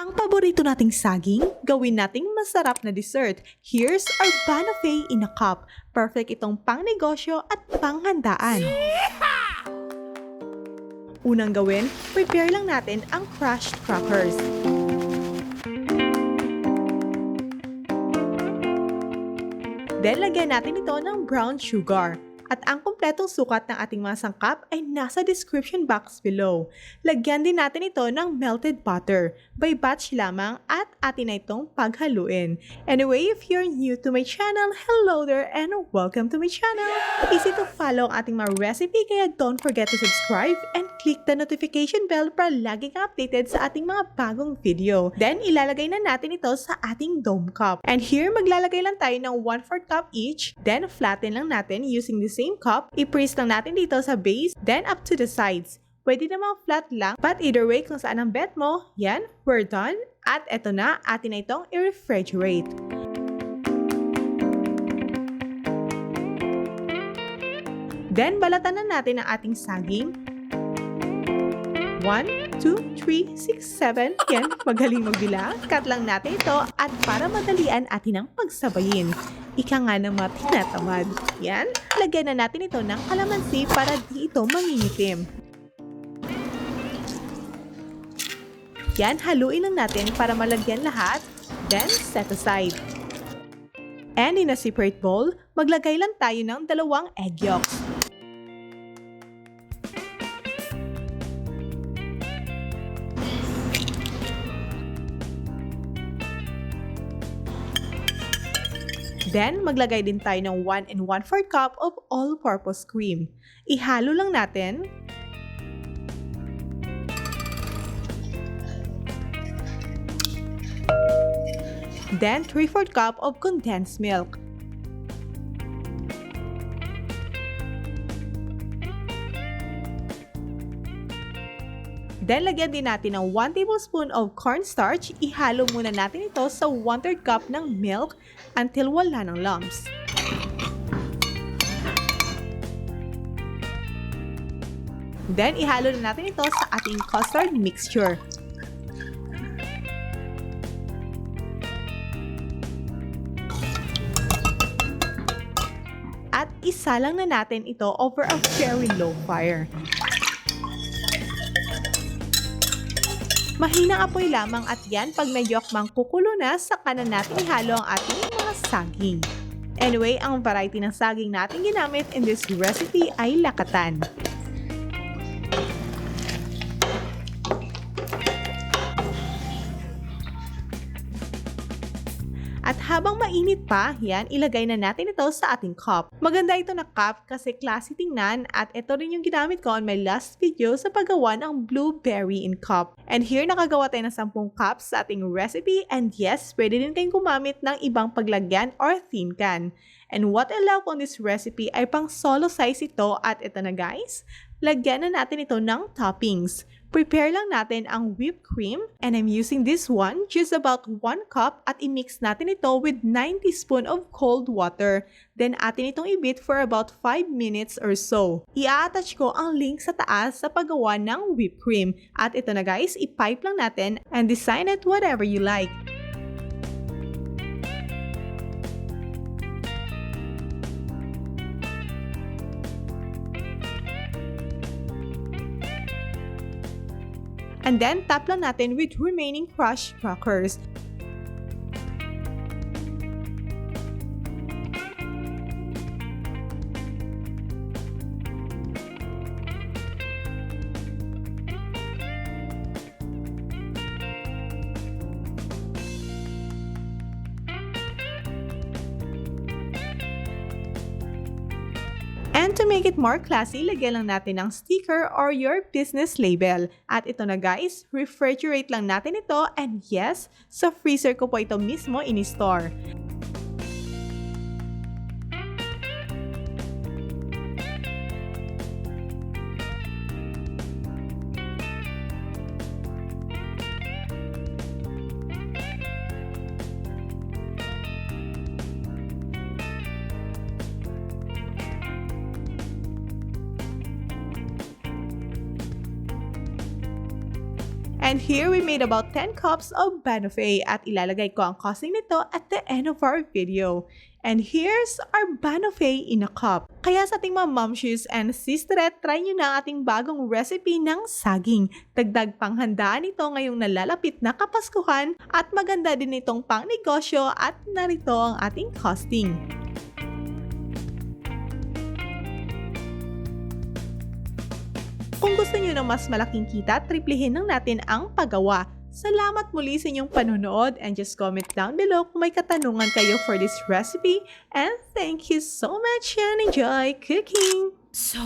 Ang paborito nating saging, gawin nating masarap na dessert. Here's our Bannofie in a cup. Perfect itong pangnegosyo at panghandaan. Unang gawin, prepare lang natin ang crushed crackers. Then, lagyan natin ito ng brown sugar. At ang kumpletong sukat ng ating mga sangkap ay nasa description box below. Lagyan din natin ito ng melted butter. By batch lamang at atin na itong paghaluin. Anyway, if you're new to my channel, hello there and welcome to my channel! Easy to follow ang ating mga recipe kaya don't forget to subscribe and click the notification bell para lagi kang updated sa ating mga bagong video. Then, ilalagay na natin ito sa ating dome cup. And here, maglalagay lang tayo ng 1/4 cup each. Then, flatten lang natin using the same cup. I-press lang natin dito sa base, then up to the sides. Pwede namang flat lang, but either way kung saan ang bet mo, yan, we're done. At eto na, atin na itong i-refrigerate. Then, balatan na natin ang ating saging. 1, 2, 3, 6, 7. Yan, magaling magbilang. Cut lang natin ito at para madalian atin ang pagsabayin. Ika nga ng mga tinatamad. Yan, lagyan na natin ito ng kalamansi para di ito mangingitim. Yan, haluin lang natin para malagyan lahat. Then, set aside. And in a separate bowl, maglagay lang tayo ng 2 egg yolks. Then, maglagay din tayo ng 1 1/4 cup of all-purpose cream. Ihalo lang natin. Then, 3/4 cup of condensed milk. Then, lagyan din natin ng 1 tablespoon of cornstarch. Ihalo muna natin ito sa 1/3 cup ng milk until wala ng lumps. Then, ihalo na natin ito sa ating custard mixture. At isalang na natin ito over a very low fire. Mahinang apoy lamang at yan pag medyo akmang kukulo na, saka na natin ihalo ang ating mga saging. Anyway, ang variety ng saging natin ginamit in this recipe ay lakatan. At habang mainit pa, yan, ilagay na natin ito sa ating cup. Maganda ito na cup kasi classy tingnan at ito rin yung ginamit ko on my last video sa paggawa ng blueberry in cup. And here, nakagawa tayo ng 10 cups sa ating recipe and yes, pwede din kayong gumamit ng ibang paglagyan or thin can. And what I love on this recipe ay pang solo size ito at ito na guys, lagyan na natin ito ng toppings. Prepare lang natin ang whipped cream and I'm using this one, just about 1 cup at i-mix natin ito with 9 teaspoon of cold water. Then atin itong i-beat for about 5 minutes or so. I-attach ko ang link sa taas sa paggawa ng whipped cream. At ito na guys, i-pipe lang natin and design it whatever you like. And then, tap lang natin with remaining crushed crackers. And to make it more classy, lagyan lang natin ng sticker or your business label. At ito na guys, refrigerate lang natin ito and yes, sa freezer ko po ito mismo in-store. And here we made about 10 cups of Bannofie at ilalagay ko ang costing nito at the end of our video. And here's our Bannofie in a cup. Kaya sa ating mga momshies and sisterette, try nyo na ang ating bagong recipe ng saging. Dagdag panghandaan ito ngayong nalalapit na Kapaskuhan at maganda din itong pang negosyo at narito ang ating costing. Kung gusto nyo ng mas malaking kita, triplihin lang natin ang paggawa. Salamat muli sa inyong panonood and just comment down below kung may katanungan kayo for this recipe. And thank you so much and enjoy cooking! So